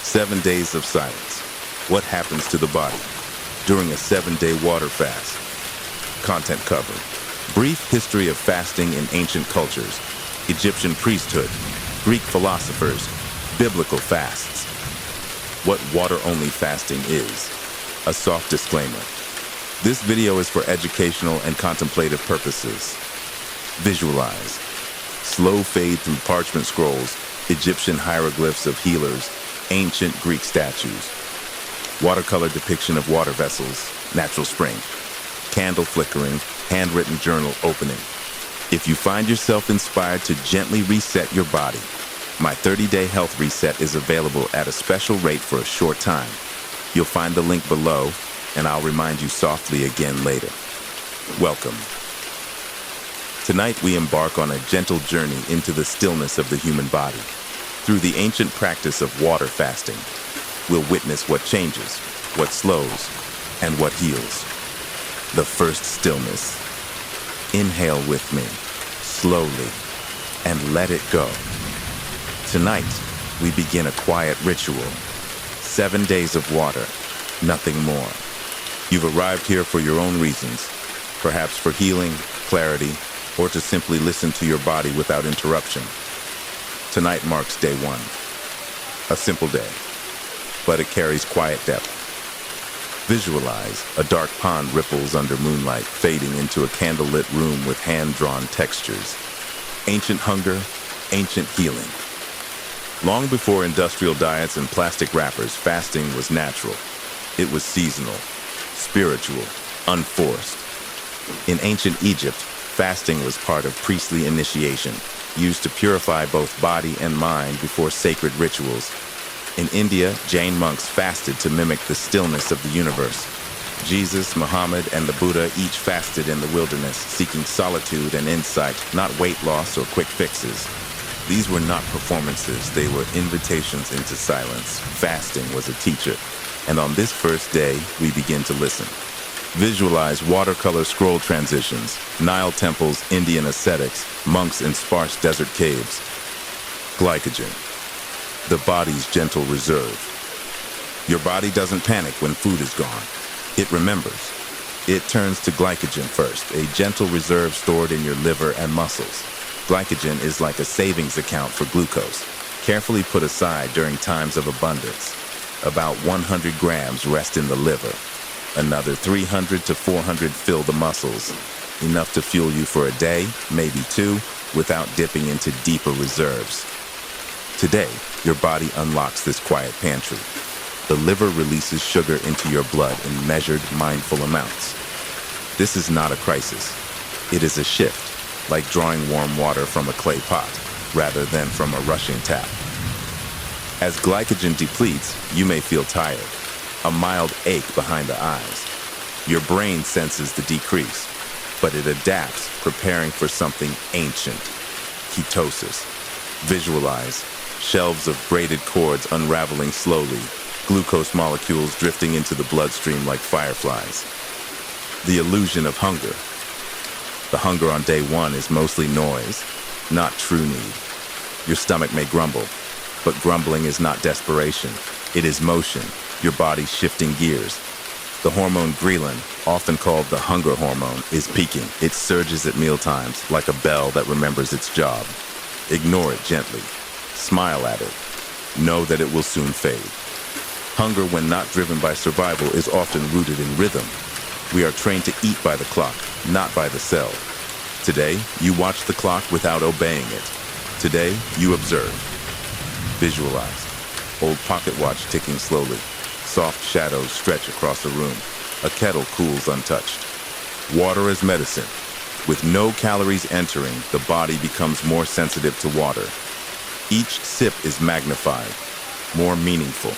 7 days of silence. What happens to the body during a 7-day water fast? Content covered. Brief history of fasting in ancient cultures. Egyptian priesthood, Greek philosophers, biblical fasts. What water-only fasting is. A soft disclaimer. This video is for educational and contemplative purposes. Visualize. Slow fade through parchment scrolls, Egyptian hieroglyphs of healers, ancient Greek statues. Watercolor depiction of water vessels, natural spring. Candle flickering, handwritten journal opening. If you find yourself inspired to gently reset your body, my 30-day health reset is available at a special rate for a short time. You'll find the link below, and I'll remind you softly again later. Welcome. Tonight we embark on a gentle journey into the stillness of the human body. Through the ancient practice of water fasting, we'll witness what changes, what slows, and what heals. The first stillness. Inhale with me, slowly, and let it go. Tonight, we begin a quiet ritual. 7 days of water, nothing more. You've arrived here for your own reasons, perhaps for healing, clarity, or to simply listen to your body without interruption. Tonight marks day 1. A simple day, but it carries quiet depth. Visualize a dark pond ripples under moonlight, fading into a candlelit room with hand-drawn textures. Ancient hunger, ancient healing. Long before industrial diets and plastic wrappers, fasting was natural. It was seasonal, spiritual, unforced. In ancient Egypt, fasting was part of priestly initiation, used to purify both body and mind before sacred rituals. In India, Jain monks fasted to mimic the stillness of the universe. Jesus, Muhammad, and the Buddha each fasted in the wilderness, seeking solitude and insight, not weight loss or quick fixes. These were not performances, they were invitations into silence. Fasting was a teacher, and on this first day, we begin to listen. Visualize watercolor scroll transitions, Nile temples, Indian ascetics, monks in sparse desert caves. Glycogen. The body's gentle reserve. Your body doesn't panic when food is gone. It remembers. It turns to glycogen first, a gentle reserve stored in your liver and muscles. Glycogen is like a savings account for glucose, carefully put aside during times of abundance. About 100 grams rest in the liver. Another 300 to 400 fill the muscles, enough to fuel you for a day, maybe 2, without dipping into deeper reserves. Today, your body unlocks this quiet pantry. The liver releases sugar into your blood in measured, mindful amounts. This is not a crisis. It is a shift, like drawing warm water from a clay pot, rather than from a rushing tap. As glycogen depletes, you may feel tired, a mild ache behind the eyes. Your brain senses the decrease, but it adapts, preparing for something ancient. Ketosis. Visualize. Shelves of braided cords unraveling slowly, glucose molecules drifting into the bloodstream like fireflies. The illusion of hunger. The hunger on day 1 is mostly noise, not true need. Your stomach may grumble, but grumbling is not desperation. It is motion, your body shifting gears. The hormone ghrelin, often called the hunger hormone, is peaking. It surges at mealtimes like a bell that remembers its job. Ignore it gently. Smile at it. Know that it will soon fade. Hunger, when not driven by survival, is often rooted in rhythm. We are trained to eat by the clock, not by the cell. Today, you watch the clock without obeying it. Today, you observe. Visualize. Old pocket watch ticking slowly. Soft shadows stretch across a room. A kettle cools untouched. Water is medicine. With no calories entering, the body becomes more sensitive to water. Each sip is magnified, more meaningful.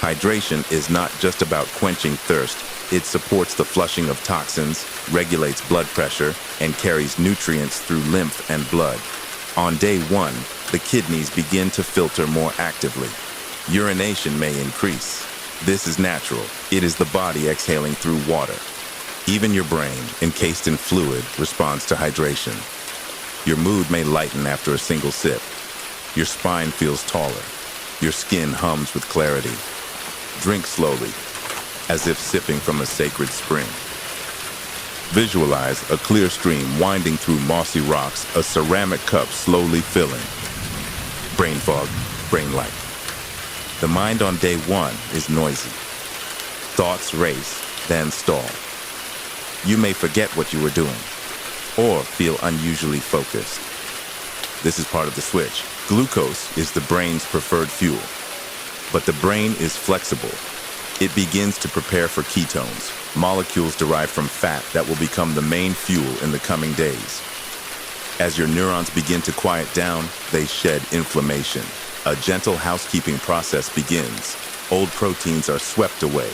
Hydration is not just about quenching thirst. It supports the flushing of toxins, regulates blood pressure, and carries nutrients through lymph and blood. On day 1, the kidneys begin to filter more actively. Urination may increase. This is natural. It is the body exhaling through water. Even your brain, encased in fluid, responds to hydration. Your mood may lighten after a single sip. Your spine feels taller. Your skin hums with clarity. Drink slowly, as if sipping from a sacred spring. Visualize a clear stream winding through mossy rocks, a ceramic cup slowly filling. Brain fog, brain light. The mind on day one is noisy. Thoughts race, then stall. You may forget what you were doing, or feel unusually focused. This is part of the switch. Glucose is the brain's preferred fuel, but the brain is flexible. It begins to prepare for ketones, molecules derived from fat that will become the main fuel in the coming days. As your neurons begin to quiet down, they shed inflammation. A gentle housekeeping process begins. Old proteins are swept away.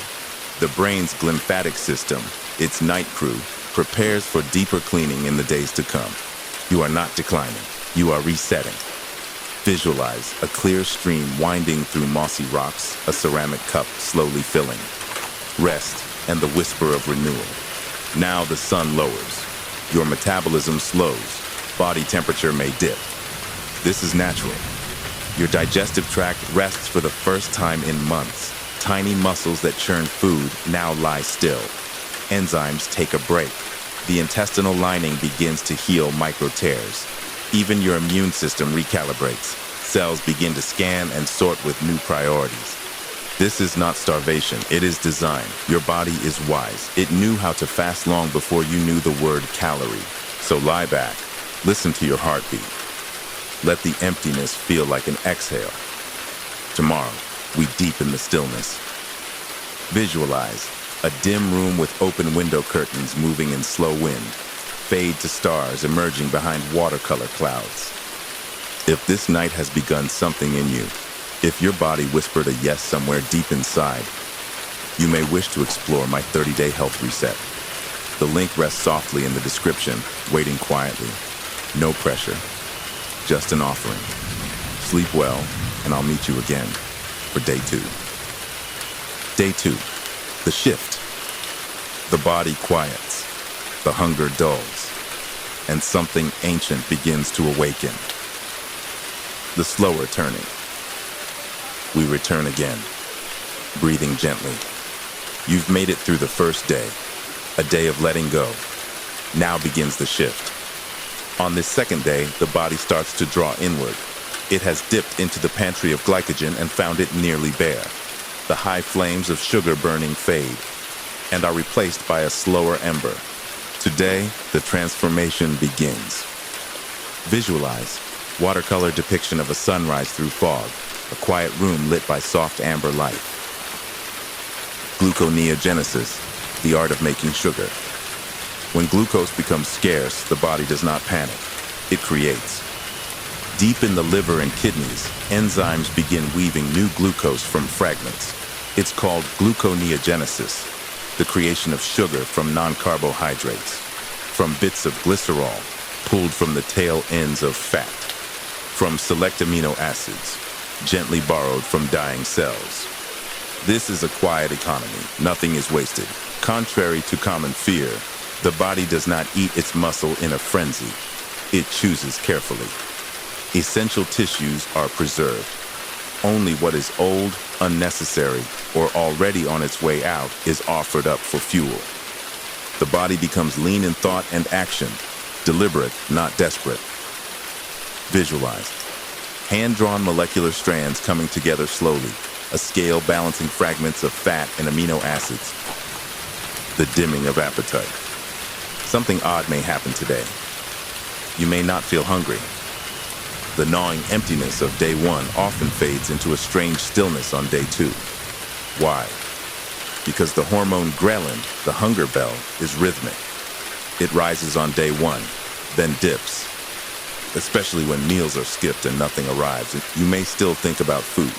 The brain's glymphatic system, its night crew, prepares for deeper cleaning in the days to come. You are not declining. You are resetting. Visualize a clear stream winding through mossy rocks, a ceramic cup slowly filling. Rest and the whisper of renewal. Now the sun lowers. Your metabolism slows. Body temperature may dip. This is natural. Your digestive tract rests for the first time in months. Tiny muscles that churn food now lie still. Enzymes take a break. The intestinal lining begins to heal micro tears. Even your immune system recalibrates. Cells begin to scan and sort with new priorities. This is not starvation, it is design. Your body is wise. It knew how to fast long before you knew the word calorie. So lie back, listen to your heartbeat. Let the emptiness feel like an exhale. Tomorrow, we deepen the stillness. Visualize a dim room with open window curtains moving in slow wind. Fade to stars emerging behind watercolor clouds. If this night has begun something in you, if your body whispered a yes somewhere deep inside, you may wish to explore my 30-day health reset. The link rests softly in the description, waiting quietly. No pressure, just an offering. Sleep well, and I'll meet you again for day 2. Day 2, the shift. The body quiets, the hunger dulls, and something ancient begins to awaken. The slower turning. We return again, breathing gently. You've made it through the first day, a day of letting go. Now begins the shift. On this second day, the body starts to draw inward. It has dipped into the pantry of glycogen and found it nearly bare. The high flames of sugar burning fade and are replaced by a slower ember. Today, the transformation begins. Visualize watercolor depiction of a sunrise through fog, a quiet room lit by soft amber light. Gluconeogenesis, the art of making sugar. When glucose becomes scarce, the body does not panic. It creates. Deep in the liver and kidneys, enzymes begin weaving new glucose from fragments. It's called gluconeogenesis, the creation of sugar from non-carbohydrates, from bits of glycerol pulled from the tail ends of fat, from select amino acids, gently borrowed from dying cells. This is a quiet economy. Nothing is wasted. Contrary to common fear, the body does not eat its muscle in a frenzy. It chooses carefully. Essential tissues are preserved. Only what is old, unnecessary, or already on its way out is offered up for fuel. The body becomes lean in thought and action, deliberate, not desperate. Visualize. Hand-drawn molecular strands coming together slowly, a scale balancing fragments of fat and amino acids. The dimming of appetite. Something odd may happen today. You may not feel hungry. The gnawing emptiness of day 1 often fades into a strange stillness on day 2. Why? Because the hormone ghrelin, the hunger bell, is rhythmic. It rises on day 1, then dips. Especially when meals are skipped and nothing arrives, you may still think about food.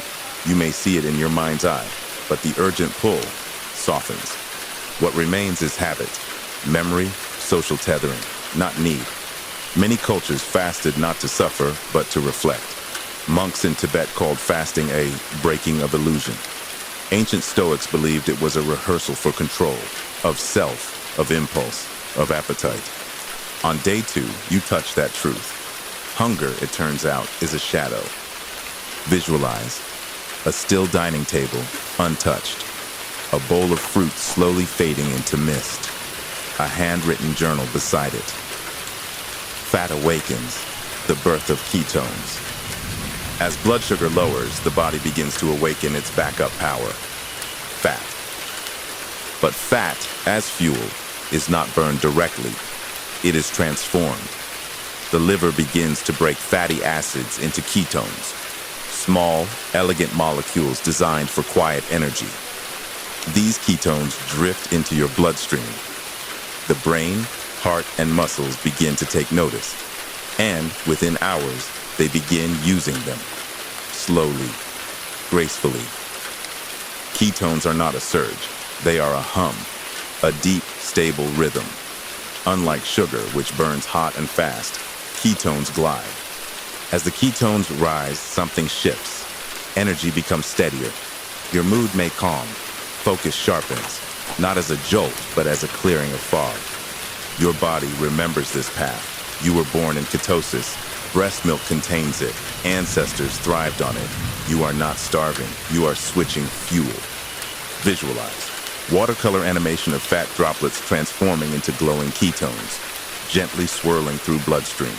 You may see it in your mind's eye, but the urgent pull softens. What remains is habit, memory, social tethering, not need. Many cultures fasted not to suffer, but to reflect. Monks in Tibet called fasting a breaking of illusion. Ancient Stoics believed it was a rehearsal for control, of self, of impulse, of appetite. On day 2, you touch that truth. Hunger, it turns out, is a shadow. Visualize. A still dining table, untouched. A bowl of fruit slowly fading into mist. A handwritten journal beside it. Fat awakens, the birth of ketones. As blood sugar lowers, the body begins to awaken its backup power. Fat. But fat, as fuel, is not burned directly. It is transformed. The liver begins to break fatty acids into ketones. Small, elegant molecules designed for quiet energy. These ketones drift into your bloodstream. The brain, heart, and muscles begin to take notice. And within hours, they begin using them. Slowly, gracefully. Ketones are not a surge. They are a hum, a deep, stable rhythm. Unlike sugar, which burns hot and fast, ketones glide. As the ketones rise, something shifts. Energy becomes steadier. Your mood may calm. Focus sharpens, not as a jolt, but as a clearing of fog. Your body remembers this path. You were born in ketosis. Breast milk contains it. Ancestors thrived on it. You are not starving. You are switching fuel. Visualize. Watercolor animation of fat droplets transforming into glowing ketones, gently swirling through bloodstream.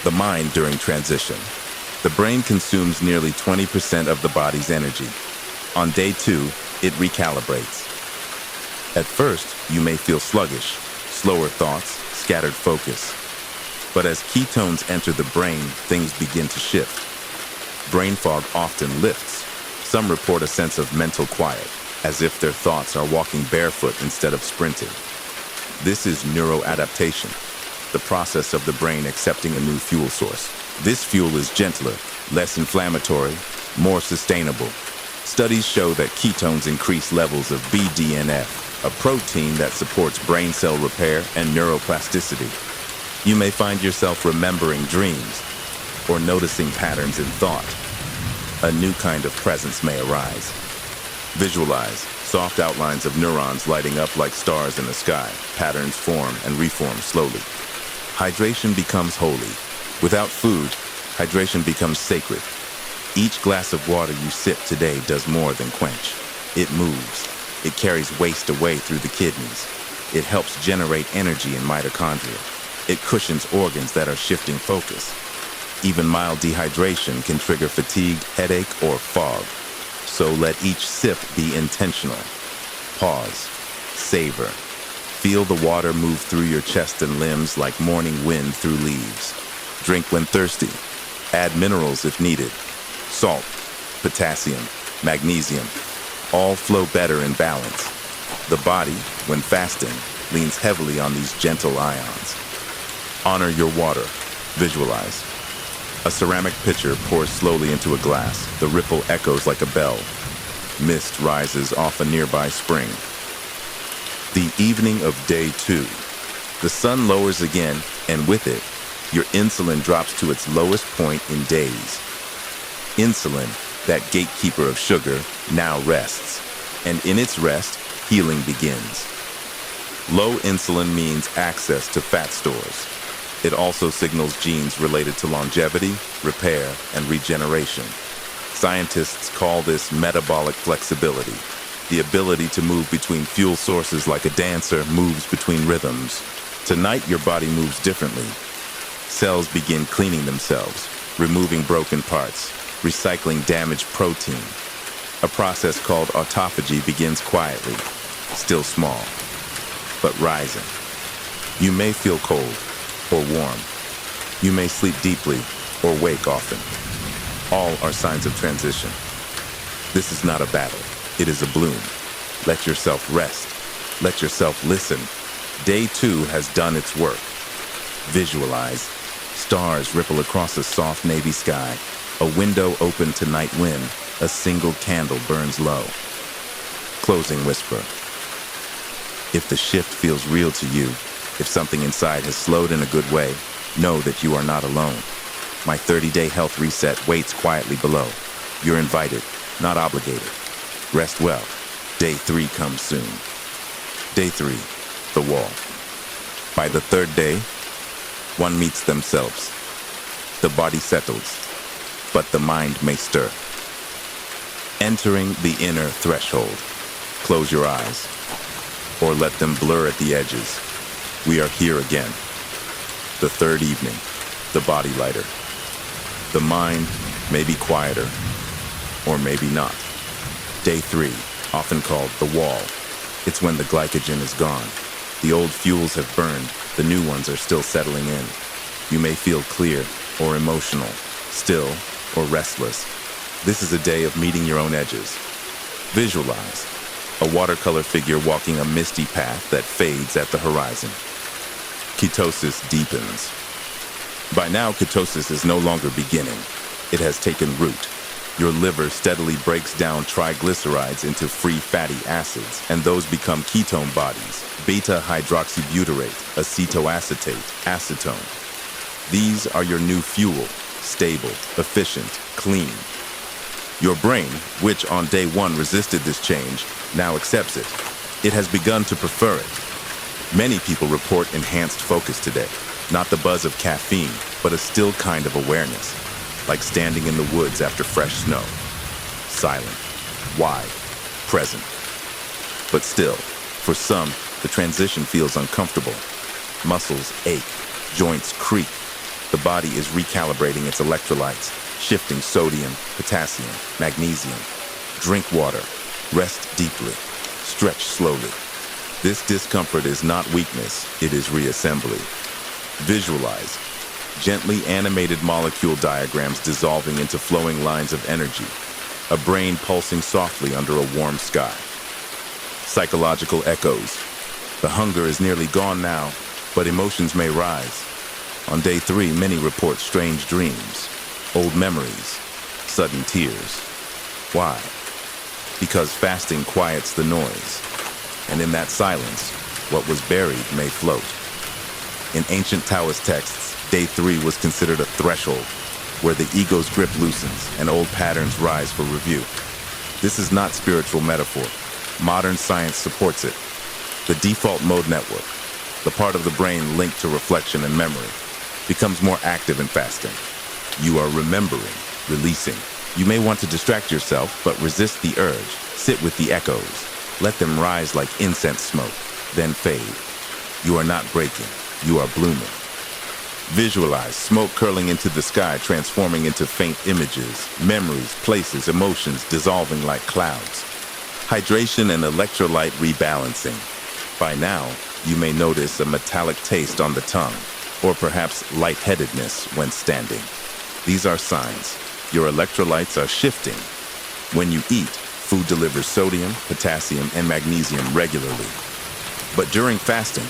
The mind during transition. The brain consumes nearly 20% of the body's energy. On day 2, it recalibrates. At first, you may feel sluggish, slower thoughts, scattered focus. But as ketones enter the brain, things begin to shift. Brain fog often lifts. Some report a sense of mental quiet, as if their thoughts are walking barefoot instead of sprinting. This is neuroadaptation, the process of the brain accepting a new fuel source. This fuel is gentler, less inflammatory, more sustainable. Studies show that ketones increase levels of BDNF, a protein that supports brain cell repair and neuroplasticity. You may find yourself remembering dreams or noticing patterns in thought. A new kind of presence may arise. Visualize soft outlines of neurons lighting up like stars in the sky. Patterns form and reform slowly. Hydration becomes holy. Without food, hydration becomes sacred. Each glass of water you sip today does more than quench. It moves. It carries waste away through the kidneys. It helps generate energy in mitochondria. It cushions organs that are shifting focus. Even mild dehydration can trigger fatigue, headache, or fog. So let each sip be intentional. Pause. Savor. Feel the water move through your chest and limbs like morning wind through leaves. Drink when thirsty. Add minerals if needed. Salt, potassium, magnesium, all flow better in balance. The body, when fasting, leans heavily on these gentle ions. Honor your water. Visualize. A ceramic pitcher pours slowly into a glass. The ripple echoes like a bell. Mist rises off a nearby spring. The evening of day 2. The sun lowers again, and with it, your insulin drops to its lowest point in days. Insulin, that gatekeeper of sugar, now rests. And in its rest, healing begins. Low insulin means access to fat stores. It also signals genes related to longevity, repair, and regeneration. Scientists call this metabolic flexibility, the ability to move between fuel sources like a dancer moves between rhythms. Tonight, your body moves differently. Cells begin cleaning themselves, removing broken parts, recycling damaged protein. A process called autophagy begins quietly, still small, but rising. You may feel cold or warm. You may sleep deeply or wake often. All are signs of transition. This is not a battle. It is a bloom. Let yourself rest. Let yourself listen. Day 2 has done its work. Visualize. Stars ripple across a soft navy sky. A window open to night wind. A single candle burns low. Closing whisper. If the shift feels real to you, if something inside has slowed in a good way, know that you are not alone. My 30-day health reset waits quietly below. You're invited, not obligated. Rest well. Day 3 comes soon. Day 3, the wall. By the 3rd day, one meets themselves. The body settles, but the mind may stir. Entering the inner threshold. Close your eyes, or let them blur at the edges. We are here again. The third evening, the body lighter. The mind may be quieter, or maybe not. Day 3, often called the wall. It's when the glycogen is gone. The old fuels have burned, the new ones are still settling in. You may feel clear or emotional, still or restless. This is a day of meeting your own edges. Visualize a watercolor figure walking a misty path that fades at the horizon. Ketosis deepens. By now, ketosis is no longer beginning. It has taken root. Your liver steadily breaks down triglycerides into free fatty acids, and those become ketone bodies: beta-hydroxybutyrate, acetoacetate, acetone. These are your new fuel: stable, efficient, clean. Your brain, which on day 1 resisted this change, now accepts it. It has begun to prefer it. Many people report enhanced focus today. Not the buzz of caffeine, but a still kind of awareness, like standing in the woods after fresh snow. Silent, wide, present. But still, for some, the transition feels uncomfortable. Muscles ache, joints creak. The body is recalibrating its electrolytes, shifting sodium, potassium, magnesium. Drink water, rest deeply, stretch slowly. This discomfort is not weakness, it is reassembly. Visualize gently animated molecule diagrams dissolving into flowing lines of energy, a brain pulsing softly under a warm sky. Psychological echoes. The hunger is nearly gone now, but emotions may rise. On day 3, many report strange dreams, old memories, sudden tears. Why? Because fasting quiets the noise, and in that silence, what was buried may float. In ancient Taoist texts, day 3 was considered a threshold, where the ego's grip loosens and old patterns rise for review. This is not spiritual metaphor. Modern science supports it. The default mode network, the part of the brain linked to reflection and memory, becomes more active in fasting. You are remembering, releasing. You may want to distract yourself, but resist the urge. Sit with the echoes. Let them rise like incense smoke, then fade. You are not breaking. You are blooming. Visualize smoke curling into the sky, transforming into faint images, memories, places, emotions dissolving like clouds. Hydration and electrolyte rebalancing. By now, you may notice a metallic taste on the tongue, or perhaps lightheadedness when standing. These are signs. Your electrolytes are shifting. When you eat, food delivers sodium, potassium, and magnesium regularly. But during fasting,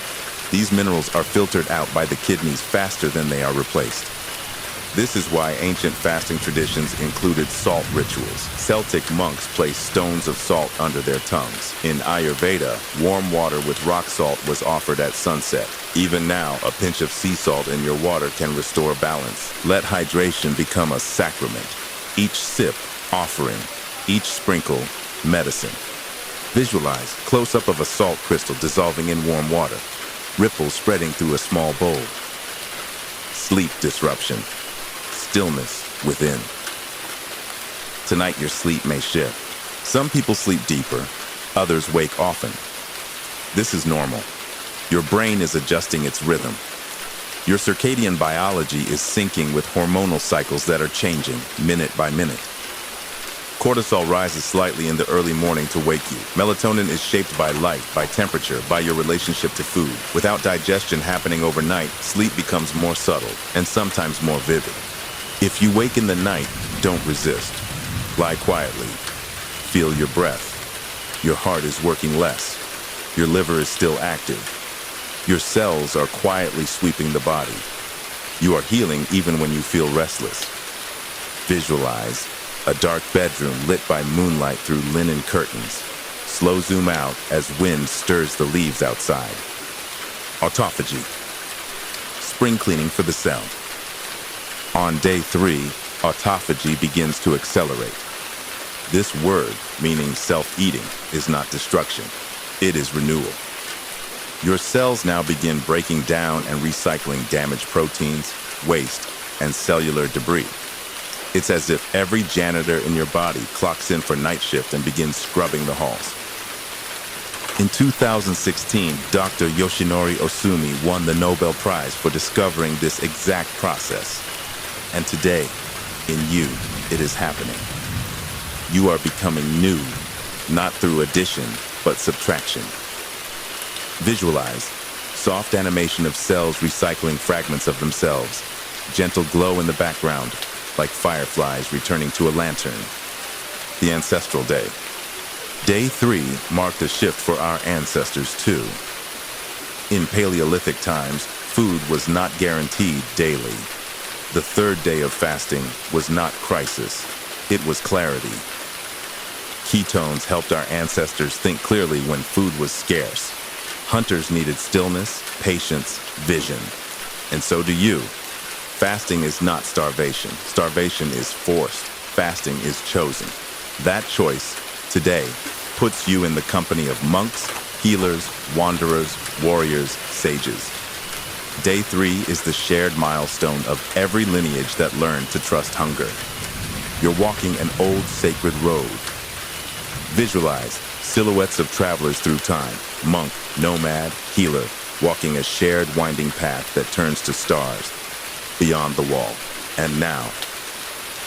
these minerals are filtered out by the kidneys faster than they are replaced. This is why ancient fasting traditions included salt rituals. Celtic monks placed stones of salt under their tongues. In Ayurveda, warm water with rock salt was offered at sunset. Even now, a pinch of sea salt in your water can restore balance. Let hydration become a sacrament. Each sip, offering. Each sprinkle, medicine. Visualize close-up of a salt crystal dissolving in warm water. Ripples spreading through a small bowl. Sleep disruption. Stillness within. Tonight your sleep may shift. Some people sleep deeper, others wake often. This is normal. Your brain is adjusting its rhythm. Your circadian biology is syncing with hormonal cycles that are changing minute by minute. Cortisol rises slightly in the early morning to wake you. Melatonin is shaped by light, by temperature, by your relationship to food. Without digestion happening overnight, sleep becomes more subtle and sometimes more vivid. If you wake in the night, don't resist. Lie quietly. Feel your breath. Your heart is working less. Your liver is still active. Your cells are quietly sweeping the body. You are healing even when you feel restless. Visualize a dark bedroom lit by moonlight through linen curtains. Slow zoom out as wind stirs the leaves outside. Autophagy. Spring cleaning for the cell. On day 3, autophagy begins to accelerate. This word, meaning self-eating, is not destruction. It is renewal. Your cells now begin breaking down and recycling damaged proteins, waste, and cellular debris. It's as if every janitor in your body clocks in for night shift and begins scrubbing the halls. In 2016, Dr. Yoshinori Osumi won the Nobel Prize for discovering this exact process. And today, in you, it is happening. You are becoming new, not through addition, but subtraction. Visualize soft animation of cells recycling fragments of themselves, gentle glow in the background, like fireflies returning to a lantern. The ancestral day. Day 3 marked a shift for our ancestors too. In Paleolithic times, food was not guaranteed daily. The third day of fasting was not crisis, it was clarity. Ketones helped our ancestors think clearly when food was scarce. Hunters needed stillness, patience, vision. And so do you. Fasting is not starvation. Starvation is forced. Fasting is chosen. That choice, today, puts you in the company of monks, healers, wanderers, warriors, sages. Day 3 is the shared milestone of every lineage that learned to trust hunger. You're walking an old sacred road. Visualize silhouettes of travelers through time, monk, nomad, healer, walking a shared winding path that turns to stars. Beyond the wall. And now,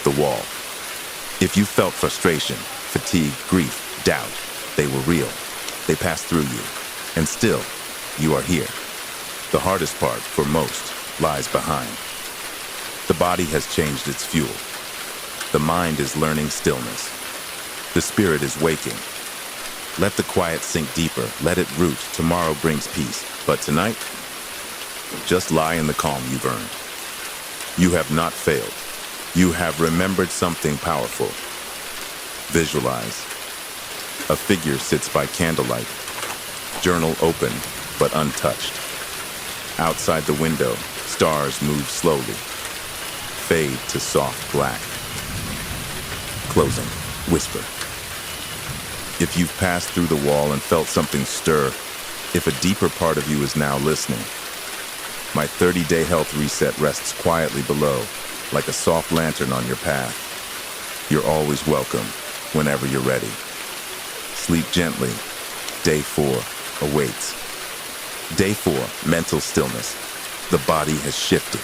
the wall. If you felt frustration, fatigue, grief, doubt, they were real. They passed through you. And still, you are here. The hardest part, for most, lies behind. The body has changed its fuel. The mind is learning stillness. The spirit is waking. Let the quiet sink deeper. Let it root. Tomorrow brings peace. But tonight, just lie in the calm you've earned. You have not failed. You have remembered something powerful. Visualize. A figure sits by candlelight, journal open but untouched. Outside the window, stars move slowly, fade to soft black. Closing, whisper. If you've passed through the wall and felt something stir, if a deeper part of you is now listening, my 30-day health reset rests quietly below, like a soft lantern on your path. You're always welcome, whenever you're ready. Sleep gently. Day 4 awaits. Day 4, mental stillness. The body has shifted.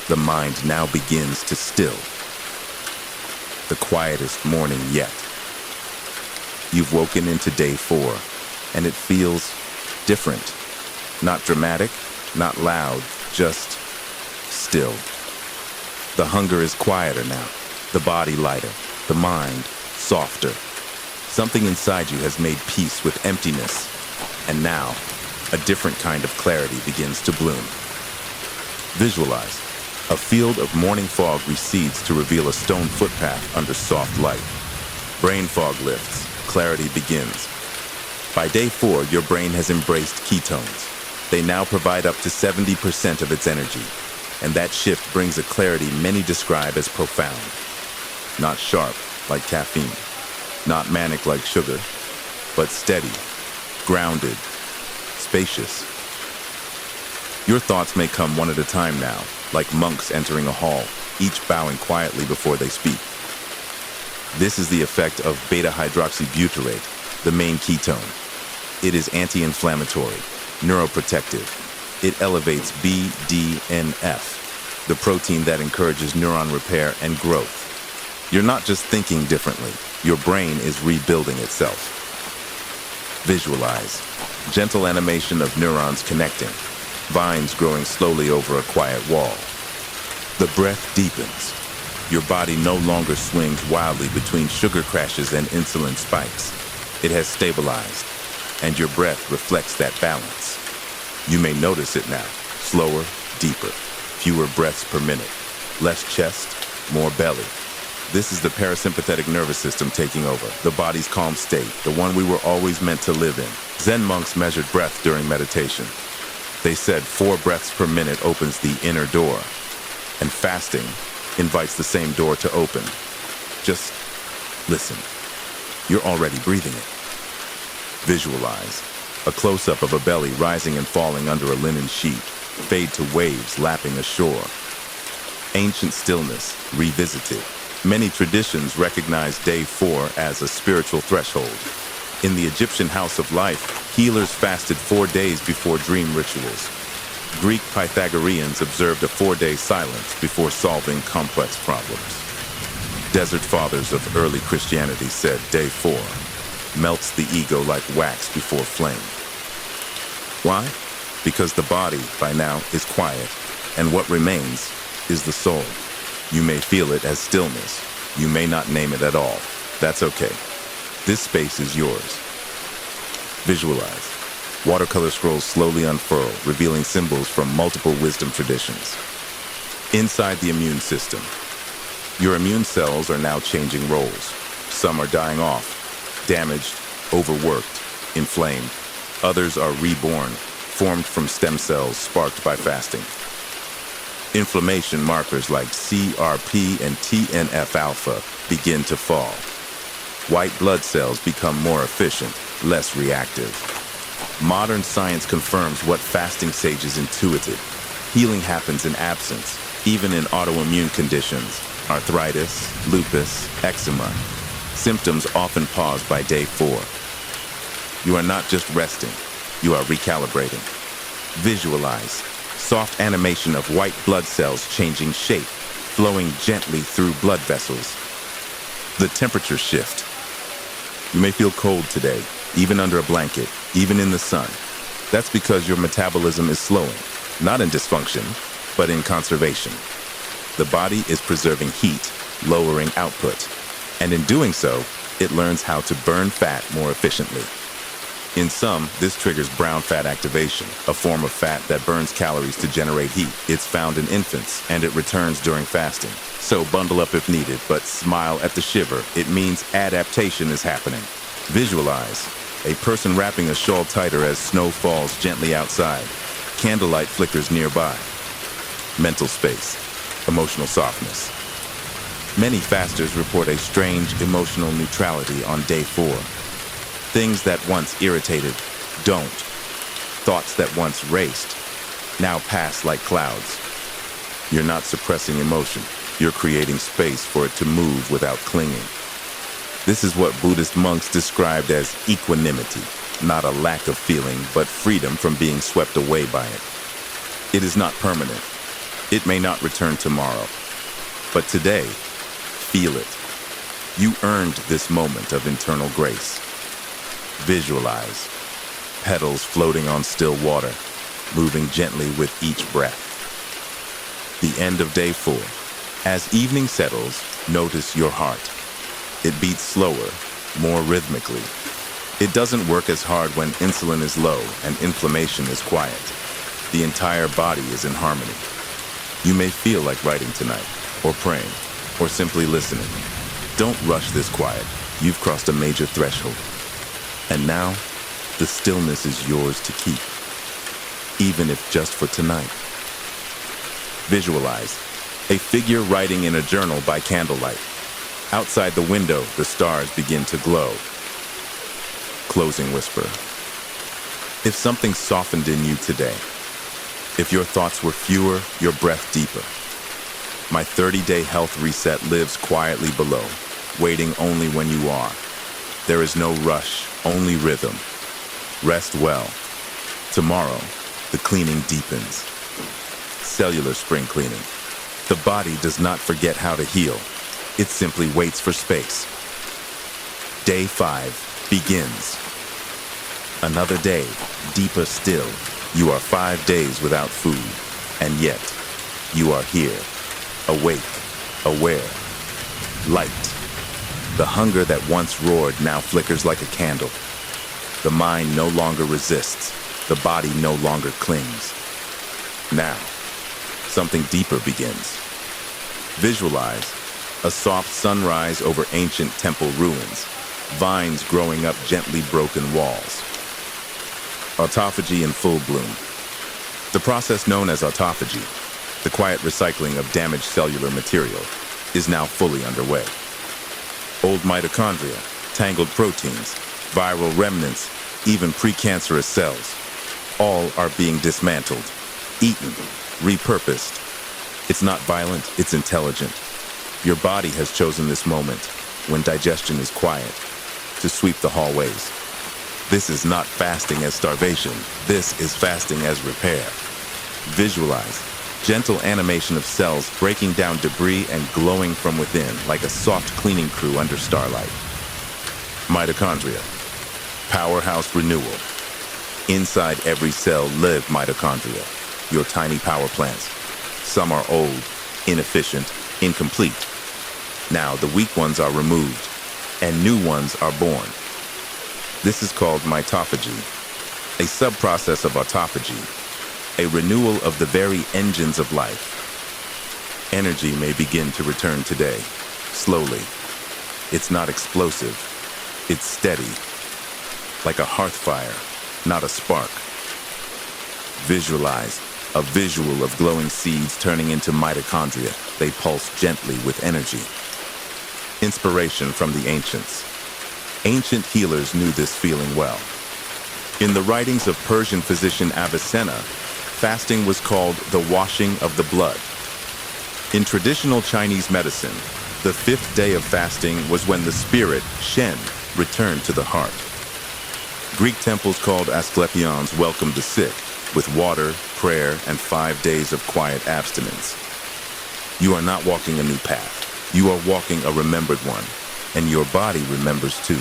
The mind now begins to still. The quietest morning yet. You've woken into day 4, and it feels different. Not dramatic, not loud, just still. The hunger is quieter now, the body lighter, the mind softer. Something inside you has made peace with emptiness, and now a different kind of clarity begins to bloom. Visualize. A field of morning fog recedes to reveal a stone footpath under soft light. Brain fog lifts, clarity begins. By day 4, your brain has embraced ketones. They now provide up to 70% of its energy, and that shift brings a clarity many describe as profound. Not sharp, like caffeine, not manic like sugar, but steady, grounded, spacious. Your thoughts may come one at a time now, like monks entering a hall, each bowing quietly before they speak. This is the effect of beta-hydroxybutyrate, the main ketone. It is anti-inflammatory, neuroprotective. It elevates BDNF, the protein that encourages neuron repair and growth. You're not just thinking differently, your brain is rebuilding itself. Visualize. Gentle animation of neurons connecting, vines growing slowly over a quiet wall. The breath deepens. Your body no longer swings wildly between sugar crashes and insulin spikes. It has stabilized, and your breath reflects that balance. You may notice it now, slower, deeper, fewer breaths per minute, less chest, more belly. This is the parasympathetic nervous system taking over, the body's calm state, the one we were always meant to live in. Zen monks measured breath during meditation. They said 4 breaths per minute opens the inner door, and fasting invites the same door to open. Just listen. You're already breathing it. Visualize. A close-up of a belly rising and falling under a linen sheet, fade to waves lapping ashore. Ancient stillness revisited. Many traditions recognize day 4 as a spiritual threshold. In the Egyptian House of Life, healers fasted 4 days before dream rituals. Greek Pythagoreans observed a 4-day silence before solving complex problems. Desert fathers of early Christianity said day 4 melts the ego like wax before flame. Why? Because the body, by now, is quiet, and what remains is the soul. You may feel it as stillness. You may not name it at all. That's okay. This space is yours. Visualize. Watercolor scrolls slowly unfurl, revealing symbols from multiple wisdom traditions. Inside the immune system. Your immune cells are now changing roles. Some are dying off, damaged, overworked, inflamed. Others are reborn, formed from stem cells sparked by fasting. Inflammation markers like CRP and TNF-alpha begin to fall. White blood cells become more efficient, less reactive. Modern science confirms what fasting sages intuited. Healing happens in absence, even in autoimmune conditions, arthritis, lupus, eczema. Symptoms often pause by day 4. You are not just resting, you are recalibrating. Visualize. Soft animation of white blood cells changing shape, flowing gently through blood vessels. The temperature shift. You may feel cold today, even under a blanket, even in the sun. That's because your metabolism is slowing, not in dysfunction, but in conservation. The body is preserving heat, lowering output, and in doing so, it learns how to burn fat more efficiently. In some, this triggers brown fat activation, a form of fat that burns calories to generate heat. It's found in infants, and it returns during fasting. So bundle up if needed, but smile at the shiver. It means adaptation is happening. Visualize. A person wrapping a shawl tighter as snow falls gently outside. Candlelight flickers nearby. Mental space. Emotional softness. Many fasters report a strange emotional neutrality on day 4. Things that once irritated, don't. Thoughts that once raced, now pass like clouds. You're not suppressing emotion. You're creating space for it to move without clinging. This is what Buddhist monks described as equanimity, not a lack of feeling, but freedom from being swept away by it. It is not permanent. It may not return tomorrow. But today, feel it. You earned this moment of internal grace. Visualize. Petals floating on still water, moving gently with each breath. The end of day 4. As evening settles, notice your heart. It beats slower, more rhythmically. It doesn't work as hard when insulin is low and inflammation is quiet. The entire body is in harmony. You may feel like writing tonight, or praying, or simply listening. Don't rush this quiet. You've crossed a major threshold. And now, the stillness is yours to keep, even if just for tonight. Visualize. A figure writing in a journal by candlelight. Outside the window, the stars begin to glow. Closing whisper. If something softened in you today, if your thoughts were fewer, your breath deeper. My 30-day health reset lives quietly below, waiting only when you are. There is no rush, only rhythm. Rest well. Tomorrow, the cleaning deepens. Cellular spring cleaning. The body does not forget how to heal. It simply waits for space. Day 5 begins. Another day, deeper still. You are 5 days without food, and yet you are here, awake, aware, light. The hunger that once roared now flickers like a candle. The mind no longer resists. The body no longer clings. Now, something deeper begins. Visualize a soft sunrise over ancient temple ruins, vines growing up gently broken walls. Autophagy in full bloom. The process known as autophagy, the quiet recycling of damaged cellular material, is now fully underway. Old mitochondria, tangled proteins, viral remnants, even precancerous cells, all are being dismantled, eaten, repurposed. It's not violent, it's intelligent. Your body has chosen this moment, when digestion is quiet, to sweep the hallways. This is not fasting as starvation. This is fasting as repair. Visualize gentle animation of cells breaking down debris and glowing from within like a soft cleaning crew under starlight. Mitochondria, powerhouse renewal. Inside every cell live mitochondria, your tiny power plants. Some are old, inefficient, incomplete. Now the weak ones are removed, and new ones are born. This is called mitophagy, a sub-process of autophagy, a renewal of the very engines of life. Energy may begin to return today, slowly. It's not explosive, it's steady, like a hearth fire, not a spark. Visualize a visual of glowing seeds turning into mitochondria. They pulse gently with energy. Inspiration from the ancients. Ancient healers knew this feeling well. In the writings of Persian physician Avicenna, fasting was called the washing of the blood. In traditional Chinese medicine, the 5th day of fasting was when the spirit, Shen, returned to the heart. Greek temples called Asclepions welcomed the sick with water, prayer, and 5 days of quiet abstinence. You are not walking a new path. You are walking a remembered one, and your body remembers too.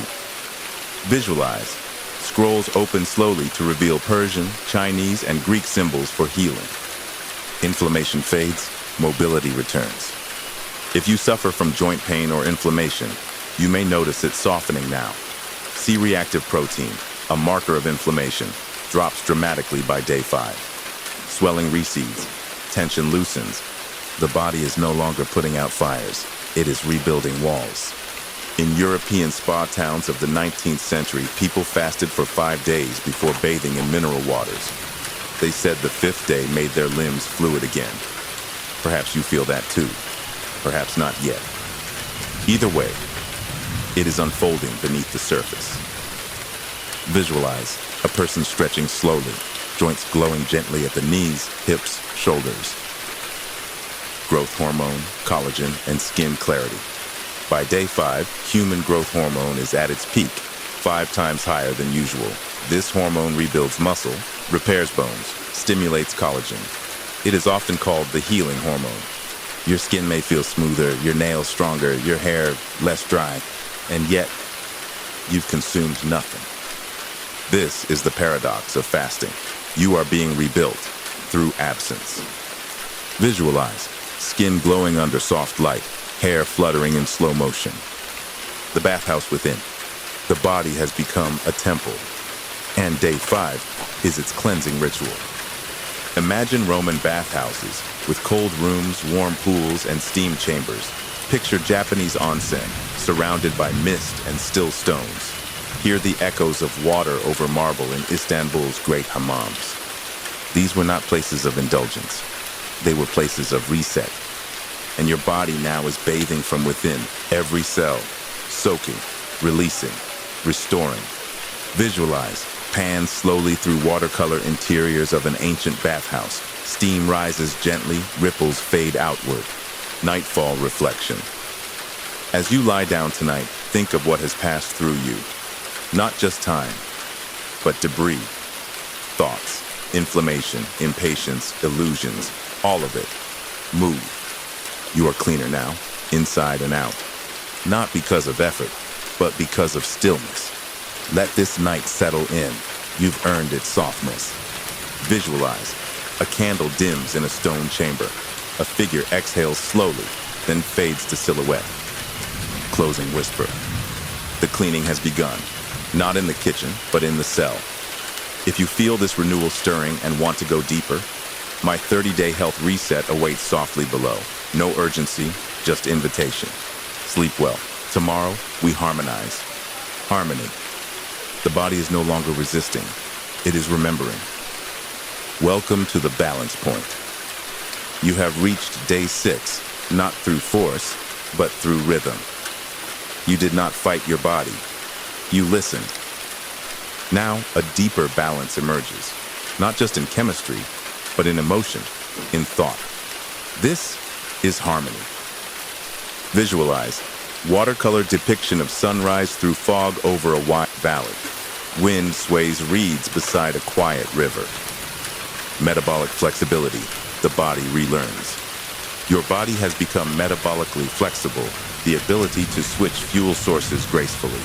Visualize. Scrolls open slowly to reveal Persian, Chinese, and Greek symbols for healing. Inflammation fades, mobility returns. If you suffer from joint pain or inflammation, you may notice it softening now. C-reactive protein, a marker of inflammation, drops dramatically by day 5. Swelling recedes, tension loosens. The body is no longer putting out fires. It is rebuilding walls. In European spa towns of the 19th century, people fasted for 5 days before bathing in mineral waters. They said the 5th day made their limbs fluid again. Perhaps you feel that too. Perhaps not yet. Either way, it is unfolding beneath the surface. Visualize a person stretching slowly, joints glowing gently at the knees, hips, shoulders. Growth hormone, collagen, and skin clarity. By day 5, human growth hormone is at its peak, 5 times higher than usual. This hormone rebuilds muscle, repairs bones, stimulates collagen. It is often called the healing hormone. Your skin may feel smoother, your nails stronger, your hair less dry, and yet you've consumed nothing. This is the paradox of fasting. You are being rebuilt through absence. Visualize. Skin glowing under soft light, hair fluttering in slow motion. The bathhouse within. The body has become a temple, and day 5 is its cleansing ritual. Imagine Roman bathhouses with cold rooms, warm pools, and steam chambers. Picture Japanese onsen, surrounded by mist and still stones. Hear the echoes of water over marble in Istanbul's great hammams. These were not places of indulgence. They were places of reset. And your body now is bathing from within, every cell, soaking, releasing, restoring. Visualize, pan slowly through watercolor interiors of an ancient bathhouse. Steam rises gently, ripples fade outward. Nightfall reflection. As you lie down tonight, think of what has passed through you. Not just time, but debris, thoughts, inflammation, impatience, illusions, all of it. Move. You are cleaner now, inside and out. Not because of effort, but because of stillness. Let this night settle in. You've earned its softness. Visualize. A candle dims in a stone chamber. A figure exhales slowly, then fades to silhouette. Closing whisper. The cleaning has begun. Not in the kitchen, but in the cell. If you feel this renewal stirring and want to go deeper, my 30-day health reset awaits softly below. No urgency, just invitation. Sleep well. Tomorrow, we harmonize. Harmony. The body is no longer resisting. It is remembering. Welcome to the balance point. You have reached day 6, not through force, but through rhythm. You did not fight your body. You listened. Now, a deeper balance emerges, not just in chemistry, but in emotion, in thought. This is harmony. Visualize watercolor depiction of sunrise through fog over a wide valley. Wind sways reeds beside a quiet river. Metabolic flexibility, the body relearns. Your body has become metabolically flexible, the ability to switch fuel sources gracefully.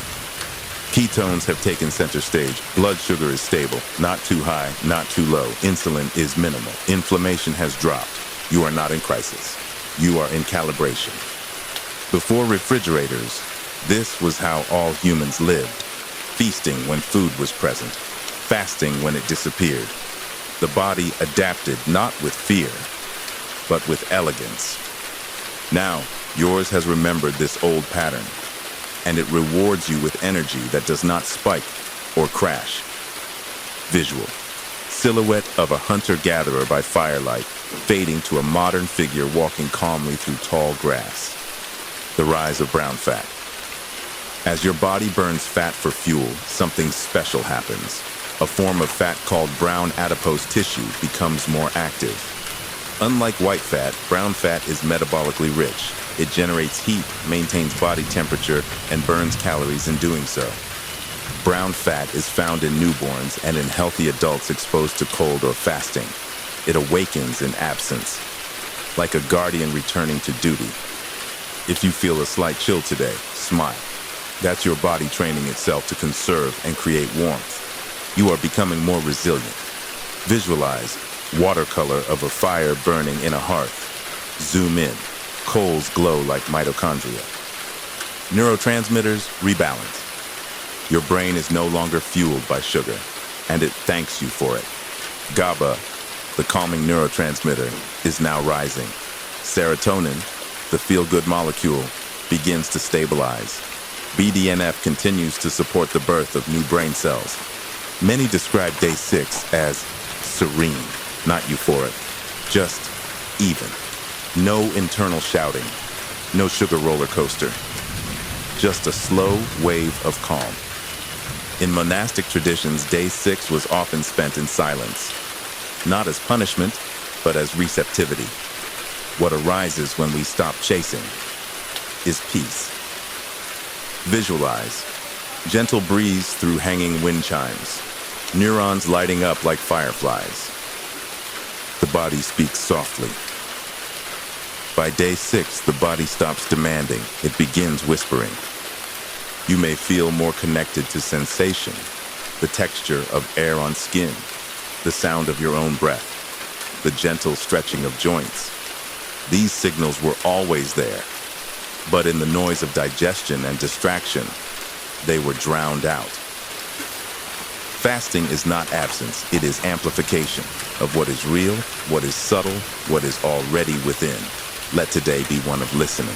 Ketones have taken center stage. Blood sugar is stable, not too high, not too low. Insulin is minimal. Inflammation has dropped. You are not in crisis. You are in calibration. Before refrigerators, this was how all humans lived. Feasting when food was present, fasting when it disappeared. The body adapted not with fear, but with elegance. Now, yours has remembered this old pattern, and it rewards you with energy that does not spike or crash. Visual. Silhouette of a hunter-gatherer by firelight, fading to a modern figure walking calmly through tall grass. The rise of brown fat. As your body burns fat for fuel, something special happens. A form of fat called brown adipose tissue becomes more active. Unlike white fat, brown fat is metabolically rich. It generates heat, maintains body temperature, and burns calories in doing so. Brown fat is found in newborns and in healthy adults exposed to cold or fasting. It awakens in absence, like a guardian returning to duty. If you feel a slight chill today, smile. That's your body training itself to conserve and create warmth. You are becoming more resilient. Visualize watercolor of a fire burning in a hearth. Zoom in. Coals glow like mitochondria. Neurotransmitters rebalance. Your brain is no longer fueled by sugar, and it thanks you for it. GABA, the calming neurotransmitter, is now rising. Serotonin, the feel-good molecule, begins to stabilize. BDNF continues to support the birth of new brain cells. Many describe day 6 as serene, not euphoric, just even. No internal shouting, no sugar roller coaster, just a slow wave of calm. In monastic traditions, day 6 was often spent in silence, not as punishment, but as receptivity. What arises when we stop chasing is peace. Visualize. Gentle breeze through hanging wind chimes. Neurons lighting up like fireflies. The body speaks softly. By day 6, the body stops demanding. It begins whispering. You may feel more connected to sensation, the texture of air on skin, the sound of your own breath, the gentle stretching of joints. These signals were always there, but in the noise of digestion and distraction, they were drowned out. Fasting is not absence, it is amplification of what is real, what is subtle, what is already within. Let today be one of listening.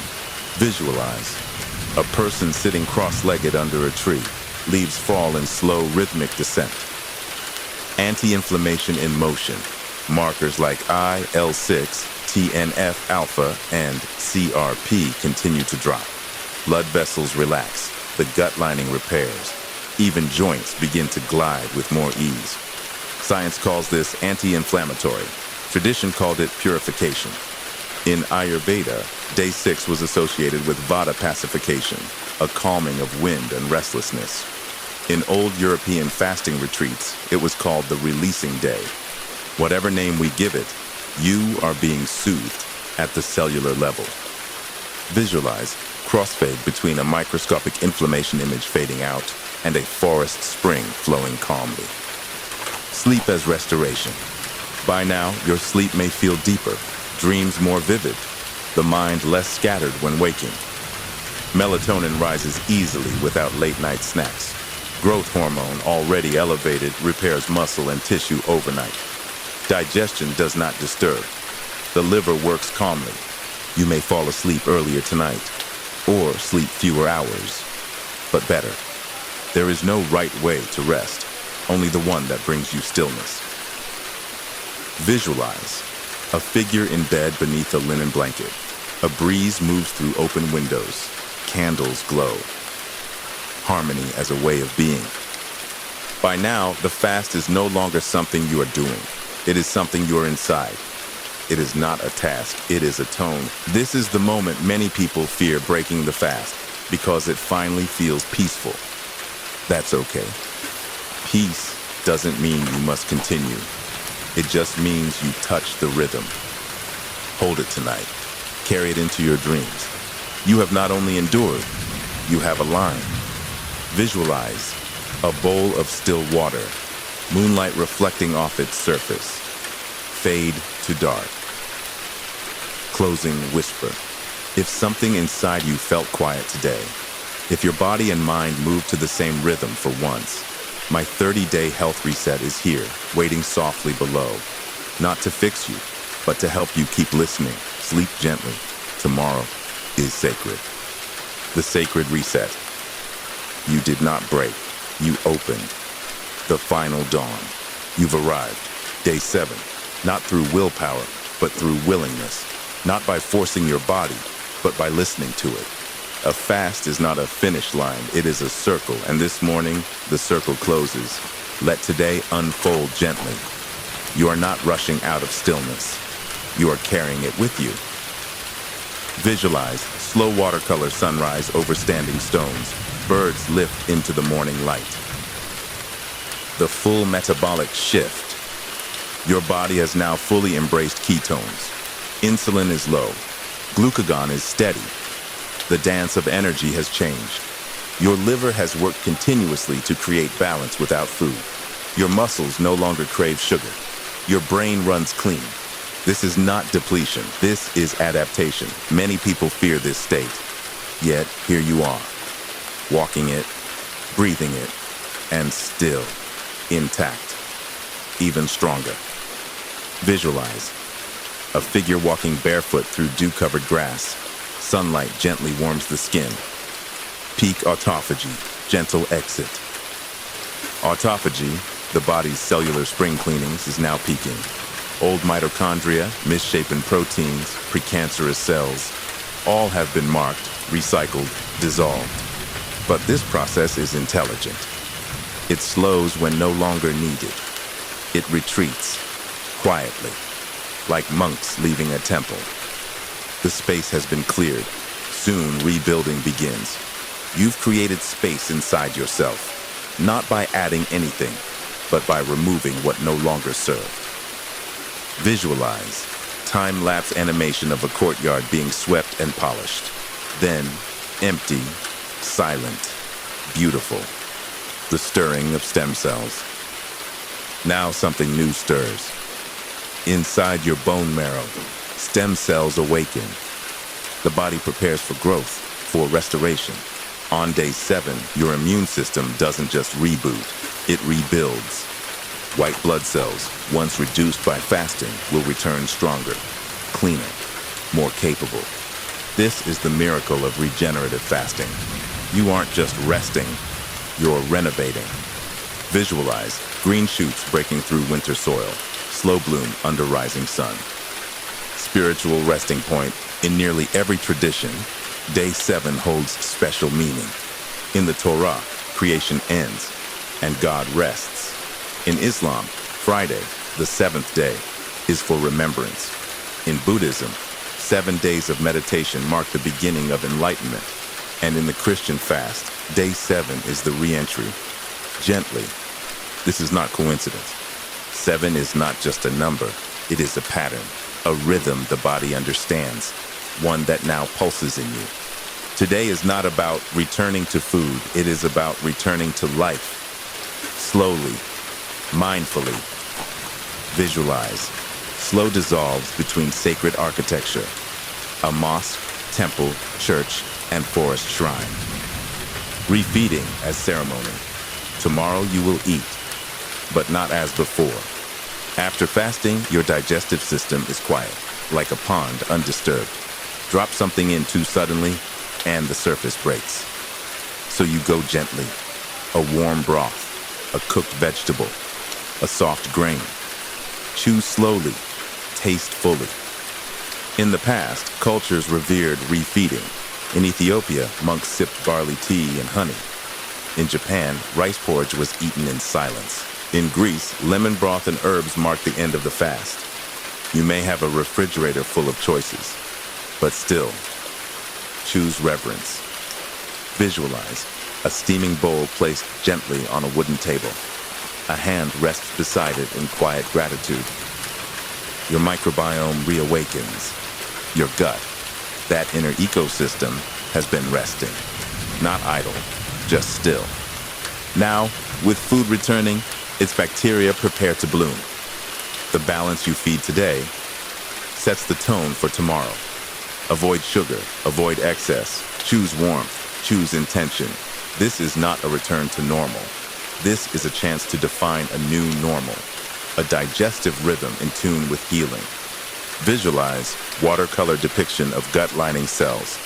Visualize. A person sitting cross-legged under a tree, leaves fall in slow rhythmic descent. Anti-inflammation in motion. Markers like IL-6, TNF-alpha, and CRP continue to drop. Blood vessels relax. The gut lining repairs. Even joints begin to glide with more ease. Science calls this anti-inflammatory. Tradition called it purification. In Ayurveda, day 6 was associated with Vata pacification, a calming of wind and restlessness. In old European fasting retreats, it was called the releasing day. Whatever name we give it, you are being soothed at the cellular level. Visualize crossfade between a microscopic inflammation image fading out and a forest spring flowing calmly. Sleep as restoration. By now, your sleep may feel deeper, dreams more vivid, the mind less scattered when waking. Melatonin rises easily without late-night snacks. Growth hormone, already elevated, repairs muscle and tissue overnight. Digestion does not disturb. The liver works calmly. You may fall asleep earlier tonight, or sleep fewer hours, but better. There is no right way to rest, only the one that brings you stillness. Visualize. A figure in bed beneath a linen blanket. A breeze moves through open windows. Candles glow. Harmony as a way of being. By now, the fast is no longer something you are doing. It is something you are inside. It is not a task, it is a tone. This is the moment many people fear breaking the fast because it finally feels peaceful. That's okay. Peace doesn't mean you must continue. It just means you touch the rhythm. Hold it tonight. Carry it into your dreams. You have not only endured, you have aligned. Visualize a bowl of still water, moonlight reflecting off its surface. Fade to dark. Closing whisper. If something inside you felt quiet today, if your body and mind moved to the same rhythm for once, my 30-day health reset is here, waiting softly below. Not to fix you, but to help you keep listening. Sleep gently. Tomorrow is sacred. The sacred reset. You did not break. You opened. The final dawn. You've arrived. Day 7. Not through willpower, but through willingness. Not by forcing your body, but by listening to it. A fast is not a finish line, it is a circle, and this morning, the circle closes. Let today unfold gently. You are not rushing out of stillness. You are carrying it with you. Visualize slow watercolor sunrise over standing stones. Birds lift into the morning light. The full metabolic shift. Your body has now fully embraced ketones. Insulin is low. Glucagon is steady. The dance of energy has changed. Your liver has worked continuously to create balance without food. Your muscles no longer crave sugar. Your brain runs clean. This is not depletion. This is adaptation. Many people fear this state. Yet, here you are, walking it, breathing it, and still intact, even stronger. Visualize a figure walking barefoot through dew-covered grass. Sunlight gently warms the skin. Peak autophagy, gentle exit. Autophagy, the body's cellular spring cleanings, is now peaking. Old mitochondria, misshapen proteins, precancerous cells, all have been marked, recycled, dissolved. But this process is intelligent. It slows when no longer needed. It retreats, quietly, like monks leaving a temple. The space has been cleared. Soon rebuilding begins. You've created space inside yourself, not by adding anything, but by removing what no longer served. Visualize time-lapse animation of a courtyard being swept and polished. Then, empty, silent, beautiful. The stirring of stem cells. Now something new stirs. Inside your bone marrow, stem cells awaken. The body prepares for growth, for restoration. On day 7, your immune system doesn't just reboot, it rebuilds. White blood cells, once reduced by fasting, will return stronger, cleaner, more capable. This is the miracle of regenerative fasting. You aren't just resting, you're renovating. Visualize green shoots breaking through winter soil, slow bloom under rising sun. Spiritual resting point. In nearly every tradition, day 7 holds special meaning. In the Torah, creation ends, and God rests. In Islam, Friday, the 7th day, is for remembrance. In Buddhism, 7 days of meditation mark the beginning of enlightenment. And in the Christian fast, day 7 is the re-entry. Gently. This is not coincidence. 7 is not just a number, it is a pattern, a rhythm the body understands, one that now pulses in you. Today is not about returning to food, it is about returning to life. Slowly, mindfully, visualize slow dissolves between sacred architecture, a mosque, temple, church, and forest shrine. Refeeding as ceremony. Tomorrow you will eat, but not as before. After fasting, your digestive system is quiet, like a pond undisturbed. Drop something in too suddenly, and the surface breaks. So you go gently. A warm broth, a cooked vegetable, a soft grain. Chew slowly, taste fully. In the past, cultures revered refeeding. In Ethiopia, monks sipped barley tea and honey. In Japan, rice porridge was eaten in silence. In Greece, lemon broth and herbs marked the end of the fast. You may have a refrigerator full of choices, but still, choose reverence. Visualize a steaming bowl placed gently on a wooden table. A hand rests beside it in quiet gratitude. Your microbiome reawakens. Your gut, that inner ecosystem, has been resting. Not idle, just still. Now, with food returning, its bacteria prepare to bloom. The balance you feed today sets the tone for tomorrow. Avoid sugar, avoid excess, choose warmth, choose intention. This is not a return to normal. This is a chance to define a new normal, a digestive rhythm in tune with healing. Visualize watercolor depiction of gut lining cells,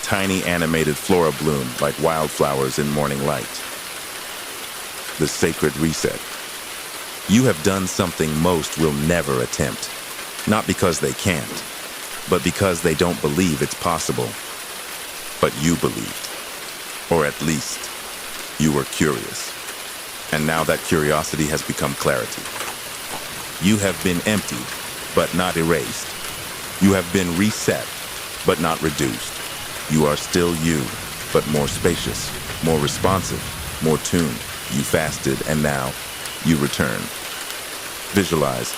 tiny animated flora bloom like wildflowers in morning light. The sacred reset. You have done something most will never attempt, not because they can't, but because they don't believe it's possible. But you believed, or at least you were curious. And now that curiosity has become clarity. You have been emptied, but not erased. You have been reset, but not reduced. You are still you, but more spacious, more responsive, more tuned. You fasted, and now you return. Visualize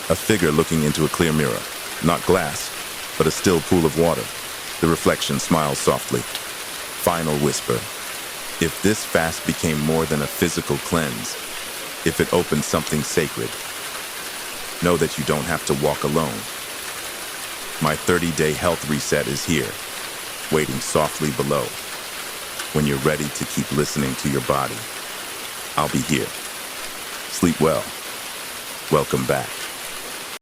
a figure looking into a clear mirror, not glass, but a still pool of water. The reflection smiles softly. Final whisper. If this fast became more than a physical cleanse, if it opened something sacred, know that you don't have to walk alone. My 30-day health reset is here, waiting softly below. When you're ready to keep listening to your body, I'll be here. Sleep well. Welcome back.